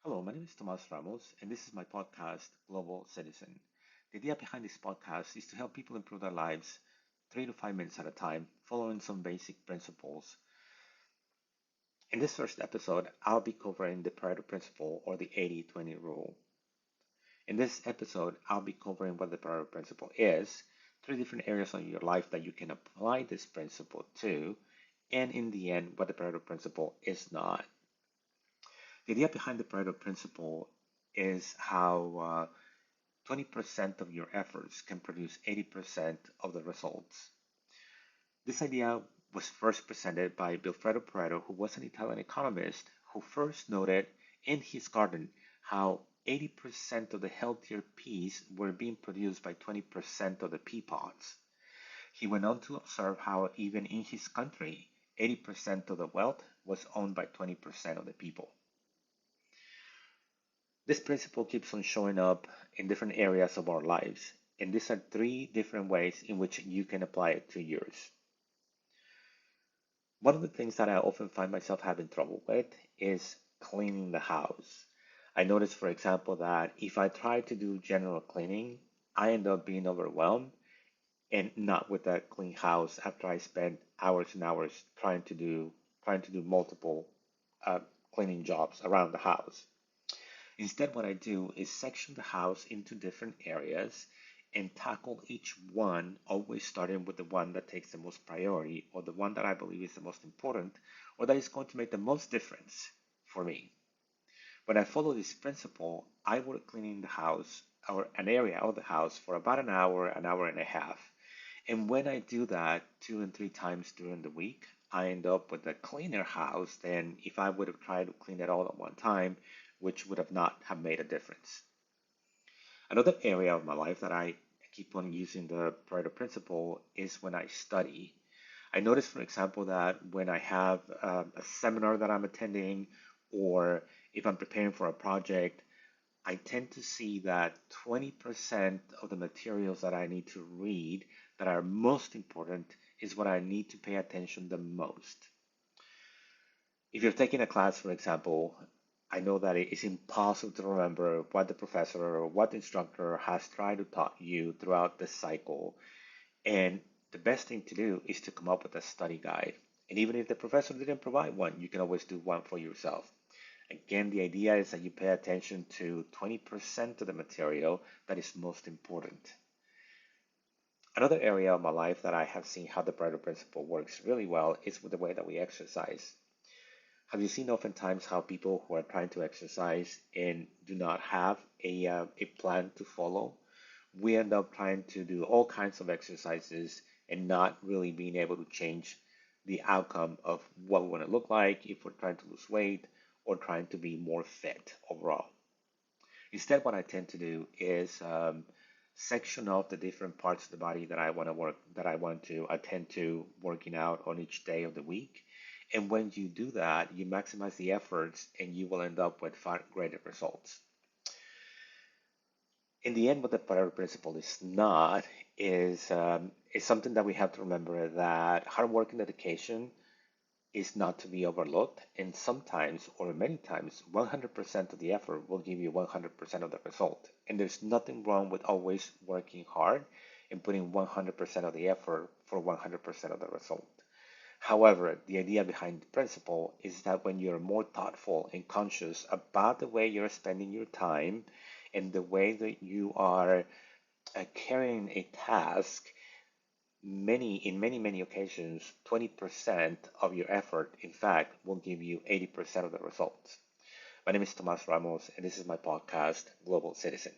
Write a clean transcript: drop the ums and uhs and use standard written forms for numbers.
Hello, my name is Tomas Ramos, and this is my podcast, Global Citizen. The idea behind this podcast is to help people improve their lives 3 to 5 minutes at a time, following some basic principles. In this first episode, I'll be covering the Pareto Principle or the 80-20 rule. In this episode, I'll be covering what the Pareto Principle is, 3 different areas of your life that you can apply this principle to, and in the end, what the Pareto Principle is not. The idea behind the Pareto Principle is how 20% of your efforts can produce 80% of the results. This idea was first presented by Vilfredo Pareto, who was an Italian economist who first noted in his garden how 80% of the healthier peas were being produced by 20% of the pea pods. He went on to observe how even in his country, 80% of the wealth was owned by 20% of the people. This principle keeps on showing up in different areas of our lives, and these are 3 different ways in which you can apply it to yours. One of the things that I often find myself having trouble with is cleaning the house. I notice, for example, that if I try to do general cleaning, I end up being overwhelmed and not with a clean house after I spend hours and hours trying to do multiple uh, cleaning jobs around the house. Instead, what I do is section the house into different areas and tackle each one, always starting with the one that takes the most priority or the one that I believe is the most important or that is going to make the most difference for me. When I follow this principle, I work cleaning the house or an area of the house for about an hour and a half. And when I do that 2 and 3 times during the week, I end up with a cleaner house than if I would have tried to clean it all at one time, which would have not have made a difference. Another area of my life that I keep on using the Pareto principle is when I study. I notice, for example, that when I have a seminar that I'm attending or if I'm preparing for a project, I tend to see that 20% of the materials that I need to read that are most important is what I need to pay attention the most. If you're taking a class, for example, I know that it is impossible to remember what the professor or what the instructor has tried to taught you throughout the cycle. And the best thing to do is to come up with a study guide. And even if the professor didn't provide one, you can always do one for yourself. Again, the idea is that you pay attention to 20% of the material that is most important. Another area of my life that I have seen how the Pareto principle works really well is with the way that we exercise. Have you seen oftentimes how people who are trying to exercise and do not have a plan to follow, we end up trying to do all kinds of exercises and not really being able to change the outcome of what we want to look like if we're trying to lose weight or trying to be more fit overall. Instead, what I tend to do is section off the different parts of the body that I want to attend to working out on each day of the week. And when you do that, you maximize the efforts and you will end up with far greater results. In the end, what the Pareto principle is not is something that we have to remember that hard work and dedication is not to be overlooked. And sometimes, or many times, 100% of the effort will give you 100% of the result. And there's nothing wrong with always working hard and putting 100% of the effort for 100% of the result. However, the idea behind the principle is that when you're more thoughtful and conscious about the way you're spending your time and the way that you are carrying a task, in many occasions, 20% of your effort, in fact, will give you 80% of the results. My name is Tomas Ramos, and this is my podcast, Global Citizen.